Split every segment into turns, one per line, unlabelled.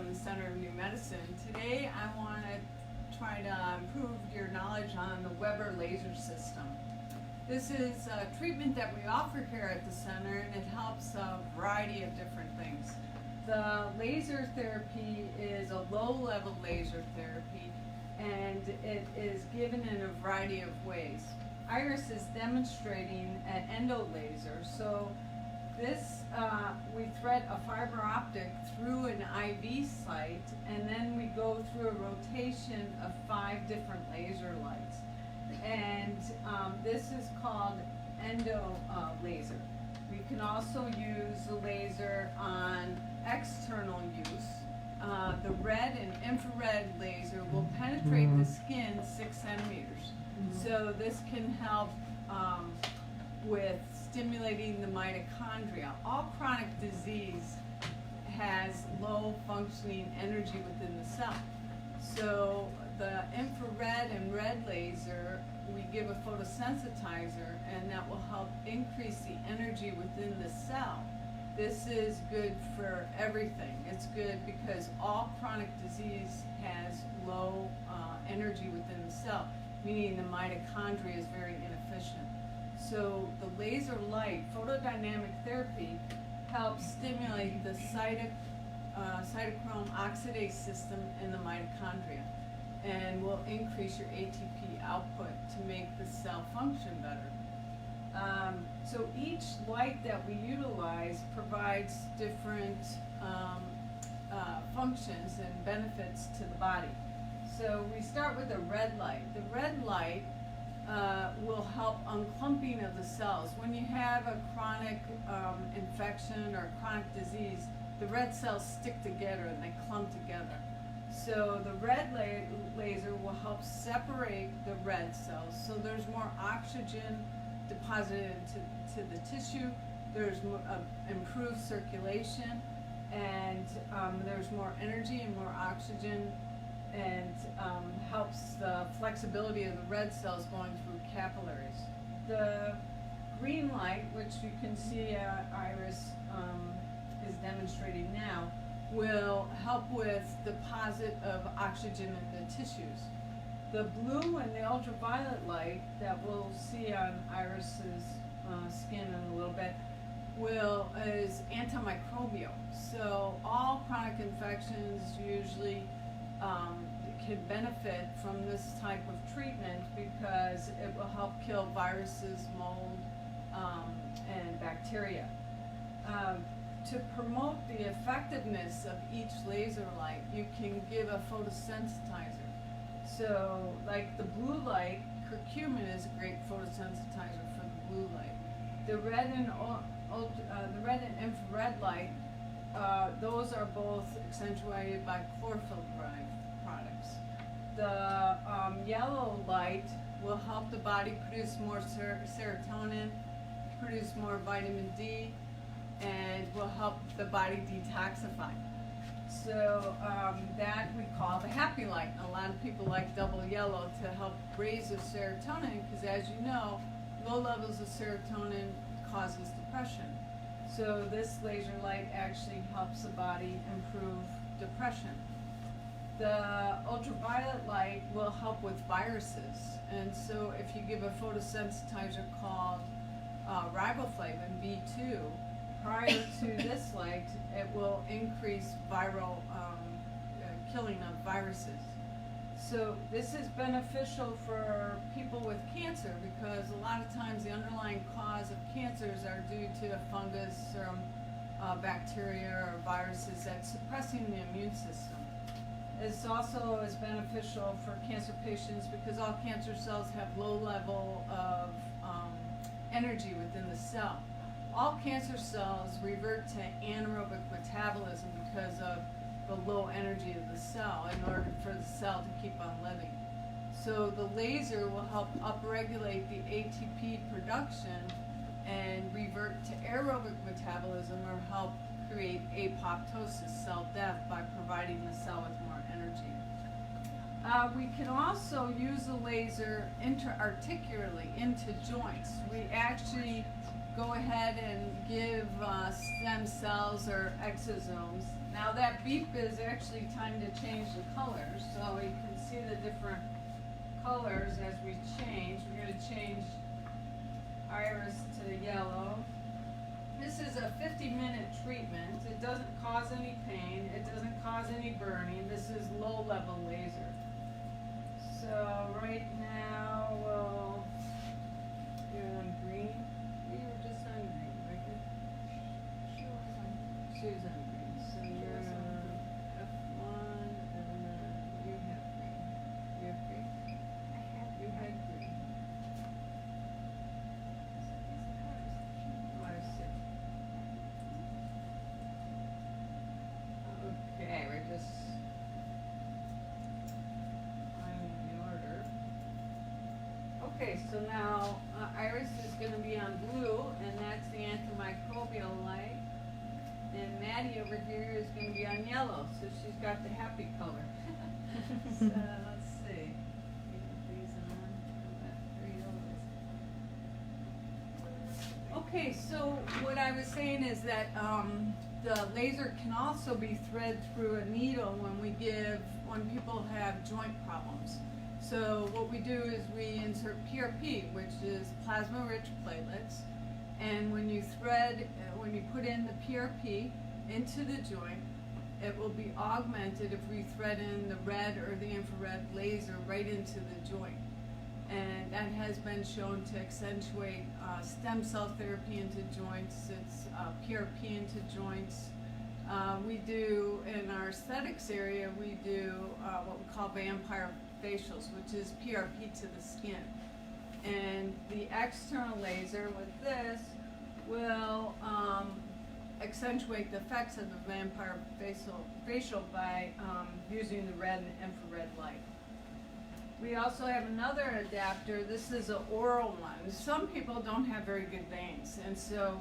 from the Center of New Medicine. Today I want to try to improve your knowledge on the Weber laser system. This is a treatment that we offer here at the center, and it helps a variety of different things. The laser therapy is a low-level laser therapy, and it is given in a variety of ways. Iris is demonstrating an endo laser. So this, we thread a fiber optic through an IV site, and then we go through a rotation of 5 different laser lights. And this is called endo laser. We can also use the laser on external use. The red and infrared laser will penetrate the skin 6 centimeters. So this can help with stimulating the mitochondria. All chronic disease has low functioning energy within the cell. So the infrared and red laser, we give a photosensitizer, and that will help increase the energy within the cell. This is good for everything. It's good because all chronic disease has low energy within the cell, meaning the mitochondria is very inefficient. So the laser light photodynamic therapy helps stimulate the cytochrome oxidase system in the mitochondria, and will increase your ATP output to make the cell function better. So each light that we utilize provides different functions and benefits to the body. So we start with the red light. The red light will help unclumping of the cells. When you have a chronic infection or chronic disease, the red cells stick together and they clump together. So the red laser will help separate the red cells, so there's more oxygen deposited into the tissue, there's improved circulation, and there's more energy and more oxygen, and helps the flexibility of the red cells going through capillaries. The green light, which you can see Iris is demonstrating now, will help with deposit of oxygen in the tissues. The blue and the ultraviolet light that we'll see on Iris's skin in a little bit is antimicrobial. So all chronic infections usually can benefit from this type of treatment because it will help kill viruses, mold, and bacteria. To promote the effectiveness of each laser light, you can give a photosensitizer. So, like the blue light, curcumin is a great photosensitizer for the blue light. The red and infrared light, those are both accentuated by chlorophyll-derived products. The yellow light will help the body produce more serotonin, produce more vitamin D, and will help the body detoxify. So that we call the happy light. A lot of people like double yellow to help raise the serotonin because, as you know, low levels of serotonin causes depression. So this laser light actually helps the body improve depression. The ultraviolet light will help with viruses, and so if you give a photosensitizer called riboflavin B2 prior to this light, it will increase viral killing of viruses. So this is beneficial for people with cancer because a lot of times the underlying cause of cancers are due to a fungus or bacteria or viruses that's suppressing the immune system. This also is beneficial for cancer patients because all cancer cells have low level of energy within the cell. All cancer cells revert to anaerobic metabolism because of the low energy of the cell in order for the cell to keep on living. So the laser will help upregulate the ATP production and revert to aerobic metabolism or help create apoptosis, cell death, by providing the cell with more energy. We can also use the laser intra-articularly into joints. We actually go ahead and give stem cells or exosomes. Now that beep is actually time to change the colors, so you can see the different colors as we change. We're going to change iris to yellow. This is a 50-minute treatment. It doesn't cause any pain. It doesn't cause any burning. This is low-level laser. So right now we'll do it on green. We were just on green, right? She was on green. So you're F1 and then you have green. You have green? You had green. Oh, I see. Okay, we're just finding the order. Okay, so now Iris is going to be on blue, and that's the antimicrobial light. And Maddie over here is going to be on yellow, so she's got the happy color. So let's see. Get these on. There you go. Okay, so what I was saying is that the laser can also be thread through a needle when people have joint problems. So what we do is we insert PRP, which is plasma-rich platelets, and when you put in the PRP into the joint, it will be augmented if we thread in the red or the infrared laser right into the joint. And that has been shown to accentuate stem cell therapy into joints. It's PRP into joints. We do, in our aesthetics area, we do what we call vampire facials, which is PRP to the skin. And the external laser with this will accentuate the effects of the vampire facial by using the red and infrared light. We also have another adapter. This is an oral one. Some people don't have very good veins, and so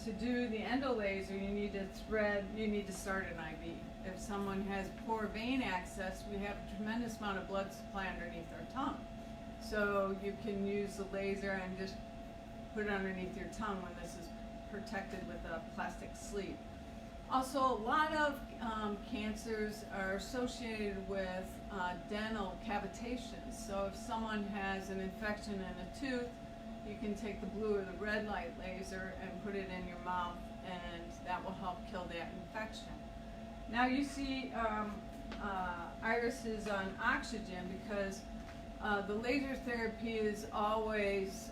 to do the endo laser, you need to start an IV. If someone has poor vein access, we have a tremendous amount of blood supply underneath our tongue. So you can use the laser and just put it underneath your tongue when this is protected with a plastic sleeve. Also, a lot of cancers are associated with dental cavitations. So if someone has an infection in a tooth, you can take the blue or the red light laser and put it in your mouth, and that will help kill that infection. Now you see Iris is on oxygen because the laser therapy is always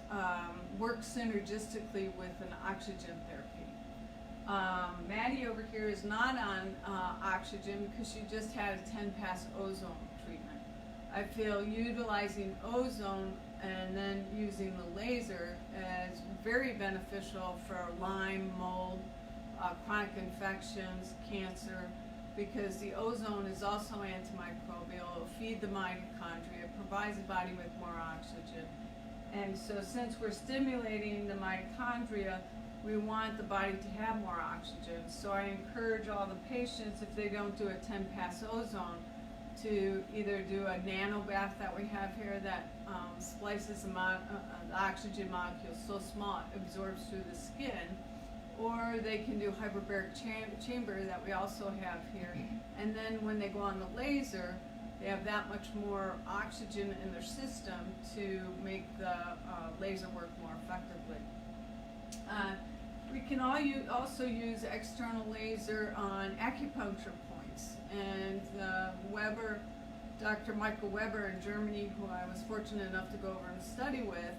works synergistically with an oxygen therapy. Maddie over here is not on oxygen because she just had a 10-pass ozone treatment. I feel utilizing ozone and then using the laser is very beneficial for Lyme, mold, chronic infections, cancer, because the ozone is also antimicrobial. It'll feed the mitochondria, it provides the body with more oxygen. And so since we're stimulating the mitochondria, we want the body to have more oxygen. So I encourage all the patients, if they don't do a 10-pass ozone, to either do a nano bath that we have here that splices the oxygen molecule so small it absorbs through the skin, or they can do hyperbaric chamber that we also have here. And then when they go on the laser, they have that much more oxygen in their system to make the laser work more effectively. We can also use external laser on acupuncture points, and Dr. Michael Weber in Germany, who I was fortunate enough to go over and study with,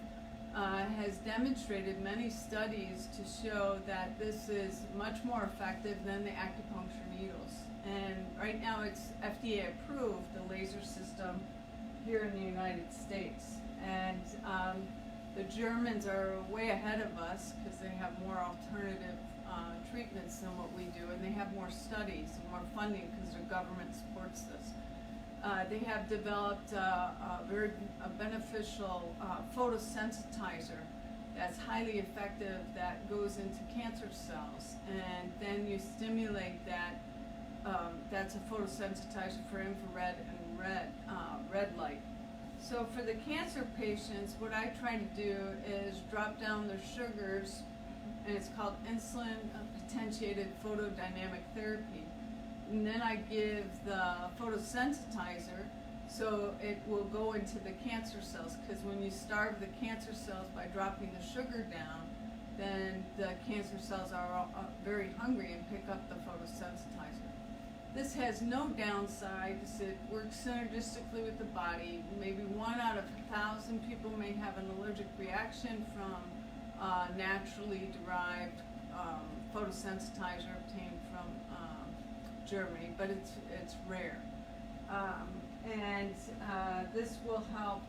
has demonstrated many studies to show that this is much more effective than the acupuncture needles. And right now it's FDA approved, the laser system here in the United States. And the Germans are way ahead of us because they have more alternative treatments than what we do, and they have more studies and more funding because their government supports this. They have developed a very beneficial photosensitizer that's highly effective that goes into cancer cells, and then you stimulate that. That's a photosensitizer for infrared and red light. So for the cancer patients, what I try to do is drop down their sugars and it's called insulin potentiated photodynamic therapy. And then I give the photosensitizer, so it will go into the cancer cells, because when you starve the cancer cells by dropping the sugar down, then the cancer cells are very hungry and pick up the photosensitizer. This has no downsides. It works synergistically with the body. Maybe 1 out of 1,000 people may have an allergic reaction from naturally derived photosensitizer obtained from Germany, but it's rare. This will help.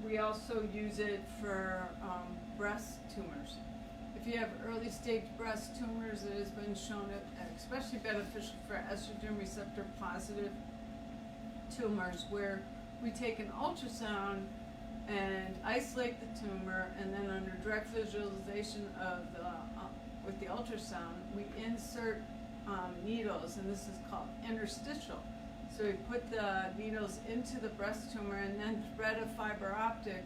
We also use it for breast tumors. If you have early stage breast tumors, it has been shown especially beneficial for estrogen receptor positive tumors, where we take an ultrasound and isolate the tumor, and then under direct visualization of with the ultrasound, we insert needles, and this is called interstitial. So we put the needles into the breast tumor and then thread a fiber optic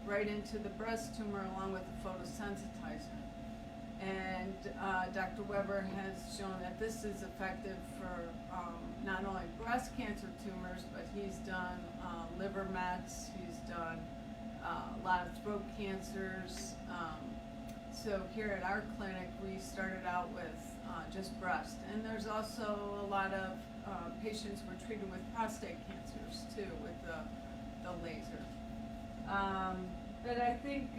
right into the breast tumor along with the photosensitizer. And Dr. Weber has shown that this is effective for not only breast cancer tumors, but he's done liver mets, he's done a lot of throat cancers. So here at our clinic, we started out with just breast. And there's also a lot of patients were treated with prostate cancers too with the laser. But I think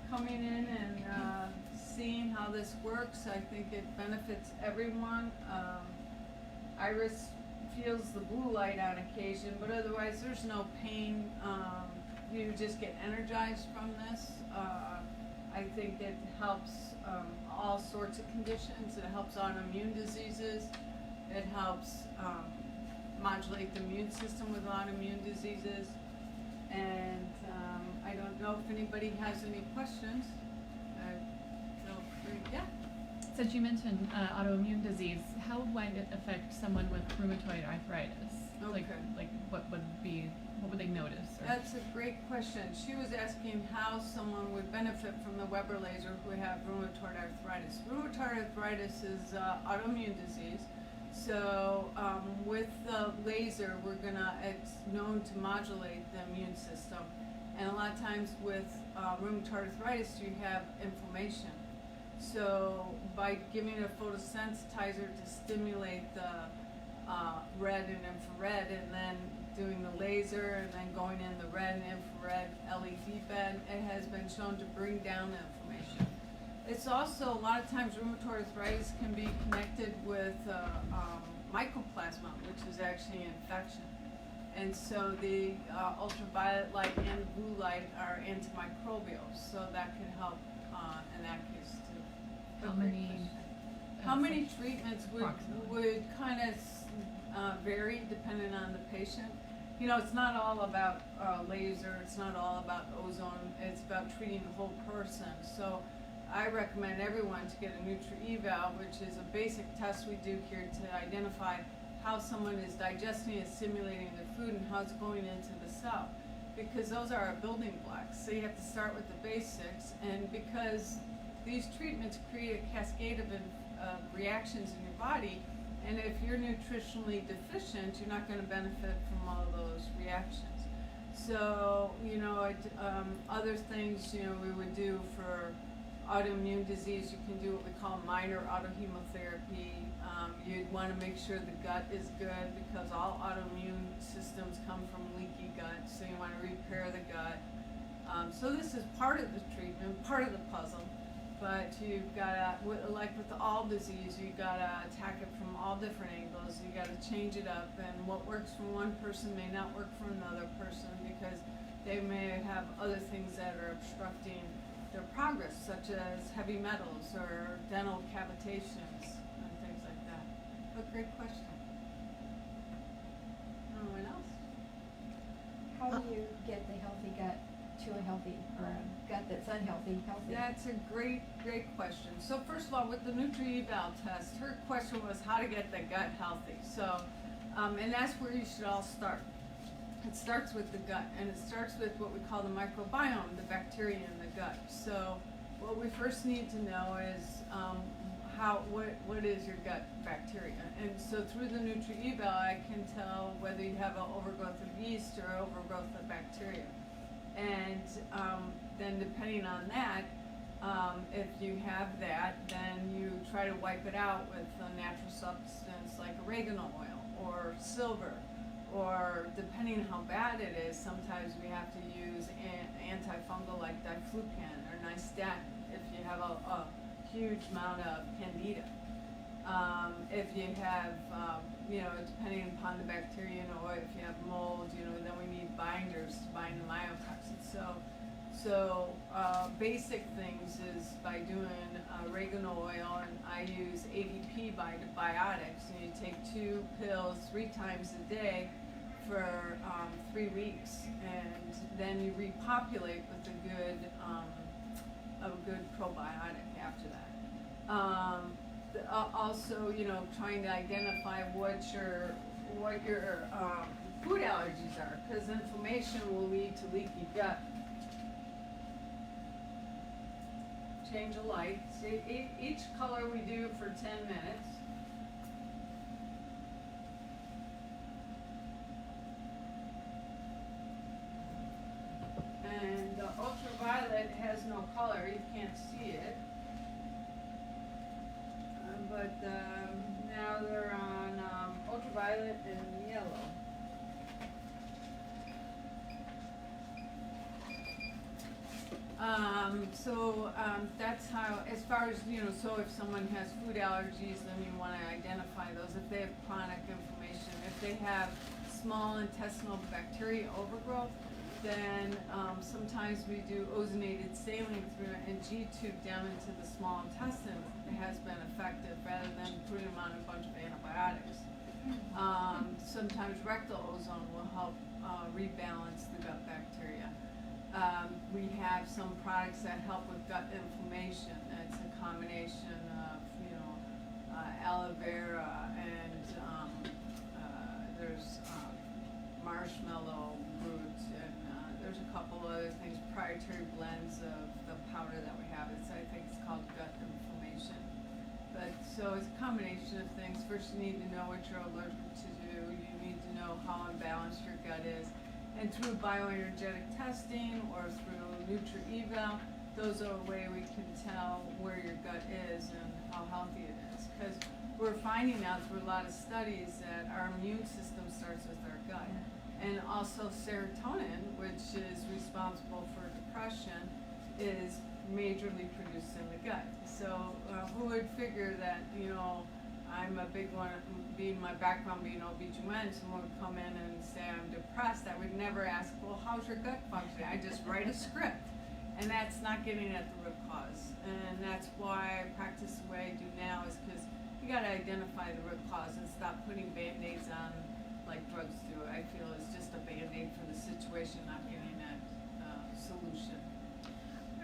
coming in and seeing how this works, I think it benefits everyone. Iris feels the blue light on occasion, but otherwise there's no pain. You just get energized from this. I think it helps all sorts of conditions. It helps autoimmune diseases. It helps modulate the immune system with autoimmune diseases. And I don't know if anybody has any questions. Feel free. Yeah.
Since you mentioned autoimmune disease, how might it affect someone with rheumatoid arthritis?
Okay.
Like what would they notice?
That's a great question. She was asking how someone would benefit from the Weber laser who have rheumatoid arthritis. Rheumatoid arthritis is autoimmune disease. So with the laser, it's known to modulate the immune system. And a lot of times with rheumatoid arthritis, you have inflammation. So by giving a photosensitizer to stimulate the red and infrared, and then doing the laser, and then going in the red and infrared LED bed, it has been shown to bring down the inflammation. It's also, a lot of times rheumatoid arthritis can be connected with mycoplasma, which is actually an infection. And so the ultraviolet light and the blue light are antimicrobial, so that can help in that case too. How many treatments would kind of vary depending on the patient? You know, it's not all about laser, it's not all about ozone, it's about treating the whole person. So I recommend everyone to get a Nutri-Eval, which is a basic test we do here to identify how someone is digesting and assimilating their food and how it's going into the cell. Because those are our building blocks. So you have to start with the basics, and because these treatments create a cascade of reactions in your body, and if you're nutritionally deficient, you're not going to benefit from all those reactions. So, you know, other things, you know, we would do for autoimmune disease, you can do what we call minor autohemotherapy. You'd want to make sure the gut is good, because all autoimmune systems come from leaky gut, so you want to repair the gut. So this is part of the treatment, part of the puzzle, but you've got to, like with all disease, you've got to attack it from all different angles. You've got to change it up, and what works for one person may not work for another person, because they may have other things that are obstructing their progress, such as heavy metals or dental cavitations and things like that. But great question. Anyone else?
How do you get the healthy gut to a healthy, or a gut that's unhealthy, healthy?
That's a great question. So first of all, with the Nutri-Eval test, her question was how to get the gut healthy. So, and that's where you should all start. It starts with the gut, and it starts with what we call the microbiome, the bacteria in the gut. So what we first need to know is what is your gut bacteria, and so through the Nutri-Eval I can tell whether you have an overgrowth of yeast or overgrowth of bacteria, and then depending on that, if you have that, then you try to wipe it out with a natural substance like oregano oil or silver, or depending how bad it is, sometimes we have to use antifungal like diflucan or nystatin if you have a huge amount of candida. If you have, depending upon the bacteria, if you have mold, then we need binders to bind the mycotoxins. So basic things is by doing oregano oil, and I use ADP biotics, and you take 2 pills 3 times a day for 3 weeks, and then you repopulate with a good probiotic after that. Also, trying to identify what your food allergies are, because inflammation will lead to leaky gut. Change a light. See, each color we do for 10 minutes. And the ultraviolet has no color, you can't see it. But now they're on ultraviolet and yellow. That's how, as far as, so if someone has food allergies, then you want to identify those. If they have chronic inflammation, if they have small intestinal bacteria overgrowth, then sometimes we do ozonated saline through an NG tube down into the small intestine. It has been effective rather than putting them on a bunch of antibiotics. Sometimes rectal ozone will help rebalance the gut bacteria. We have some products that help with gut inflammation. It's a combination of, aloe vera and there's marshmallow root, and there's a couple other things, proprietary blends of the powder that we have. I think it's called gut inflammation. But so it's a combination of things. First, you need to know what you're allergic to do. You need to know how imbalanced your gut is. And through bioenergetic testing or through Nutri-Eval, those are a way we can tell where your gut is and how healthy it is. Because we're finding out through a lot of studies that our immune system starts with our gut. And also serotonin, which is responsible for depression, is majorly produced in the gut. So who would figure that, I'm a big one, my background being OB/GYN, someone would come in and say I'm depressed. I would never ask, well, how's your gut functioning? I just write a script. And that's not getting at the root cause. And that's why I practice the way I do now, is because you got to identify the root cause and stop putting Band-Aids on like drugs do. I feel it's just a Band-Aid for the situation, not getting at solution.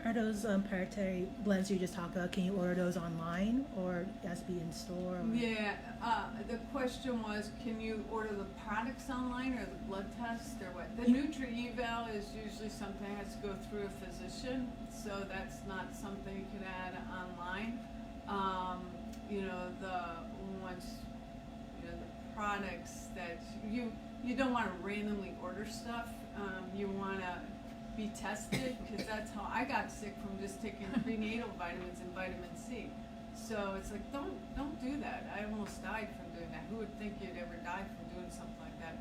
Are those proprietary blends you just talked about, can you order those online or it has to be in store? Or?
Yeah, the question was, can you order the products online or the blood test or what? The Nutri-Eval is usually something that has to go through a physician, so that's not something you can add online. The products that you don't want to randomly order stuff. You want to be tested, because that's how I got sick, from just taking prenatal vitamins and vitamin C. So it's like, don't do that. I almost died from doing that. Who would think you'd ever die from doing something like that?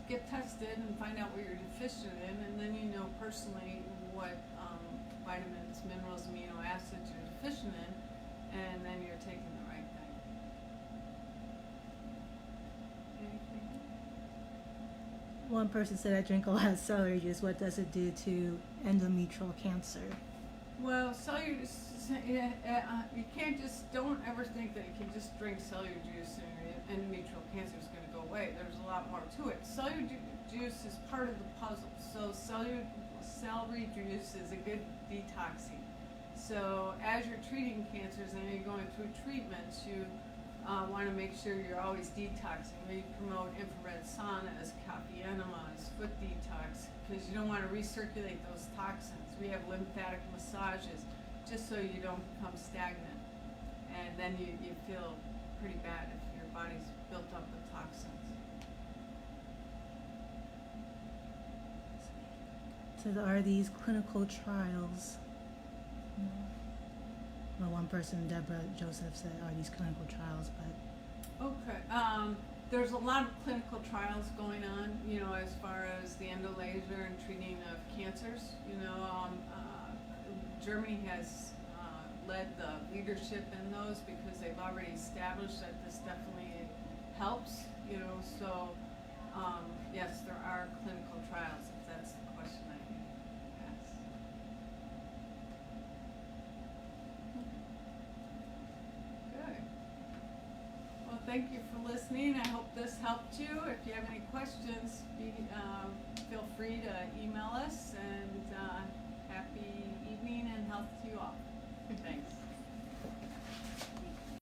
Get tested and find out what you're deficient in, and then you know personally what vitamins, minerals, amino acids you're deficient in, and then you're taking the right thing. Anything?
One person said, I drink a lot of celery juice. What does it do to endometrial cancer?
Well, celery juice, you can't don't ever think that you can just drink celery juice and your endometrial cancer is going to go away. There's a lot more to it. Celery juice is part of the puzzle. So celery juice is a good detoxing. So as you're treating cancers and you're going through treatments, you want to make sure you're always detoxing. We promote infrared saunas, coffee enemas, foot detox, because you don't want to recirculate those toxins. We have lymphatic massages, just so you don't become stagnant. And then you feel pretty bad if your body's built up with toxins.
So are these clinical trials? Well, one person, Deborah Joseph, said are these clinical trials, but
Okay. There's a lot of clinical trials going on, you know, as far as the endolaser and treating of cancers. You know, Germany has led the leadership in those because they've already established that this definitely helps, you know, so yes, there are clinical trials, if that's the question I asked. Good. Well, thank you for listening. I hope this helped you. If you have any questions, feel free to email us, and happy evening and health to you all.